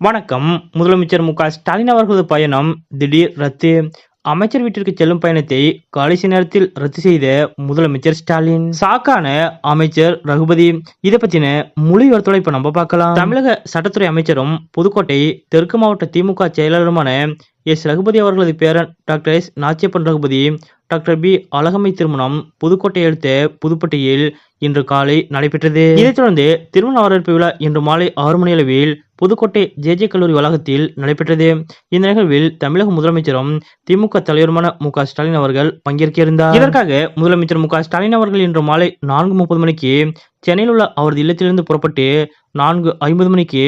வணக்கம். முதலமைச்சர் மு.க.ஸ்டாலின் அவர்களது பயணம் திடீர் ரத்து. அமைச்சர் வீட்டிற்கு செல்லும் பயணத்தை கடைசி நேரத்தில் ரத்து செய்த முதலமைச்சர் ஸ்டாலின். சாக்கான அமைச்சர் ரகுபதி. இதை பத்தின முழு விவரத்தோட இப்ப நம்ம பார்க்கலாம். தமிழக சட்டத்துறை அமைச்சரும் புதுக்கோட்டை தெற்கு மாவட்ட திமுக செயலாளருமான எஸ். ரகுபதி அவர்களது பேரன் doctor S. Nachiyappan Raghupathi, doctor P. Alagammai திருமணம் புதுக்கோட்டை அடுத்த புதுப்பட்டியில் இன்று காலை நடைபெற்றது. இதைத் தொடர்ந்து திருமண வரவேற்பு விழா இன்று மாலை 6 மணி அளவில் புதுக்கோட்டை ஜே கல்லூரி வளாகத்தில் நடைபெற்றது. இந்த நிகழ்வில் தமிழக முதலமைச்சரும் திமுக தலைவருமான மு.க.ஸ்டாலின் அவர்கள் பங்கேற்க இருந்தார். இதற்காக முதலமைச்சர் மு.க.ஸ்டாலின் அவர்கள் இன்று மாலை 4:30 மணிக்கு சென்னையில் உள்ள அவரது இல்லத்திலிருந்து புறப்பட்டு 4:50 மணிக்கு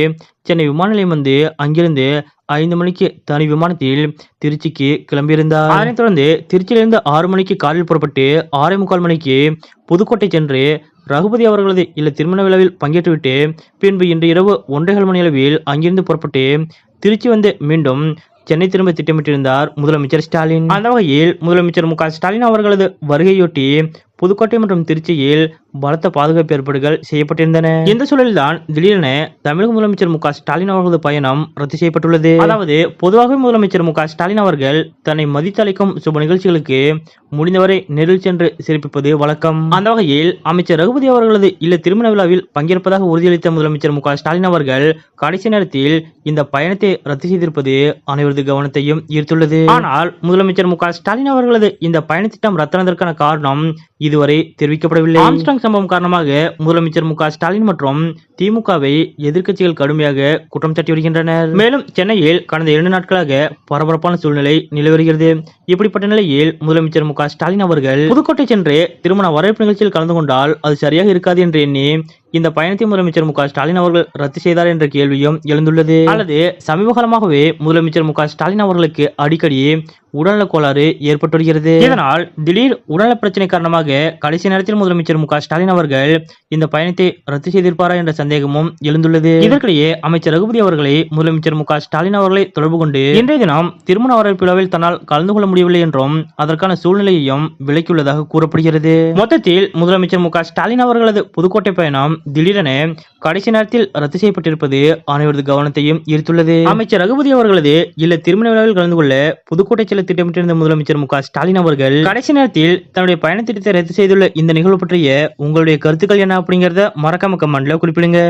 சென்னை விமான நிலையம் வந்து அங்கிருந்து 5 மணிக்கு தனி விமானத்தில் திருச்சிக்கு கிளம்பியிருந்தார். அதனைத் தொடர்ந்து திருச்சியிலிருந்து 6 மணிக்கு காரில் புறப்பட்டு 6:45 மணிக்கு புதுக்கோட்டை சென்று ரகுபதி அவர்களது இல்ல திருமண விழாவில் பங்கேற்றுவிட்டு பின்பு இன்று இரவு 1:15 மணி அளவில் அங்கிருந்து புறப்பட்டு திருச்சி வந்து மீண்டும் சென்னை திரும்ப திட்டமிட்டிருந்தார் முதலமைச்சர் ஸ்டாலின். அந்த வகையில் முதலமைச்சர் மு.க.ஸ்டாலின் அவர்களது வருகையொட்டி புதுக்கோட்டை மற்றும் திருச்சியில் பலத்த பாதுகாப்பு ஏற்பாடுகள் செய்யப்பட்டிருந்தன. இந்த சூழலில்தான் திடீரென தமிழக முதலமைச்சர் மு.க.ஸ்டாலின் அவர்களது பயணம் ரத்து செய்யப்பட்டுள்ளது. அதாவது பொதுவாகவே முதலமைச்சர் மு.க.ஸ்டாலின் அவர்கள் தன்னை மதித்தளிக்கும் சுப நிகழ்ச்சிகளுக்கு முடிந்தவரை நேரில் சென்று சிறப்பிப்பது வழக்கம். அந்த வகையில் அமைச்சர் ரகுபதி அவர்களது இல்ல திருமண விழாவில் பங்கேற்பதாக உறுதியளித்த முதலமைச்சர் மு.க.ஸ்டாலின் அவர்கள் கடைசி நேரத்தில் இந்த பயணத்தை ரத்து செய்திருப்பது அனைவரது கவனத்தையும் ஈர்த்துள்ளது. ஆனால் முதலமைச்சர் மு.க.ஸ்டாலின் அவர்களது இந்த பயண திட்டம் ரத்தானதற்கான காரணம் இதுவரை தெரிவிக்கப்படவில்லை. ஆம்ஸ்ட்ராங் சம்பவம் காரணமாக முதலமைச்சர் மு.க.ஸ்டாலின் மற்றும் திமுகவை எதிர்க்கட்சிகள் கடுமையாக குற்றம் சாட்டி வருகின்றனர். மேலும் சென்னையில் கடந்த 2 நாட்களாக பரபரப்பான சூழ்நிலை நிலவி வருகிறது. இப்படிப்பட்ட நிலையில் முதலமைச்சர் மு.க.ஸ்டாலின் அவர்கள் புதுக்கோட்டை சென்று திருமண வரவேற்பு நிகழ்ச்சியில் கலந்து கொண்டால் அது சரியாக இருக்காது என்று எண்ணி இந்த பயணத்தை முதலமைச்சர் மு.க.ஸ்டாலின் அவர்கள் ரத்து செய்தார் என்ற கேள்வியும் எழுந்துள்ளது. அல்லது சமீப காலமாகவே முதலமைச்சர் மு.க.ஸ்டாலின் அவர்களுக்கு அடிக்கடி உடல்நல கோளாறு ஏற்பட்டு வருகிறது. இதனால் திடீர் உடல்நல பிரச்சனை காரணமாக கடைசி நேரத்தில் முதலமைச்சர் மு.க.ஸ்டாலின் அவர்கள் இந்த பயணத்தை ரத்து செய்திருப்பாரா என்ற சந்தேகமும் எழுந்துள்ளது. இதற்கிடையே அமைச்சர் ரகுபதி அவர்களை முதலமைச்சர் மு.க.ஸ்டாலின் அவர்களை தொடர்பு கொண்டு இன்றைய தினம் திருமண வரவேற்பு விழாவில் தன்னால் கலந்து கொள்ள முடியவில்லை என்றும் அதற்கான சூழ்நிலையையும் விலக்கியுள்ளதாக கூறப்படுகிறது. மொத்தத்தில் முதலமைச்சர் மு.க.ஸ்டாலின் அவர்களது புதுக்கோட்டை பயணம் திடீரென கடைசி நேரத்தில் ரத்து செய்யப்பட்டிருப்பது அனைவரது கவனத்தையும் ஈர்த்துள்ளது. அமைச்சர் ரகுபதி அவர்களது இல்ல திருமண விழாவில் கலந்து கொள்ள புதுக்கோட்டை செல்ல திட்டமிட்டிருந்த முதலமைச்சர் மு.க.ஸ்டாலின் அவர்கள் கடைசி நேரத்தில் தன்னுடைய பயண திட்டத்தை ரத்து செய்துள்ள இந்த நிகழ்வு பற்றிய உங்களுடைய கருத்துக்கள் என்ன அப்படிங்கறத மறக்காம கமெண்ட்ல குறிப்பிடுங்க.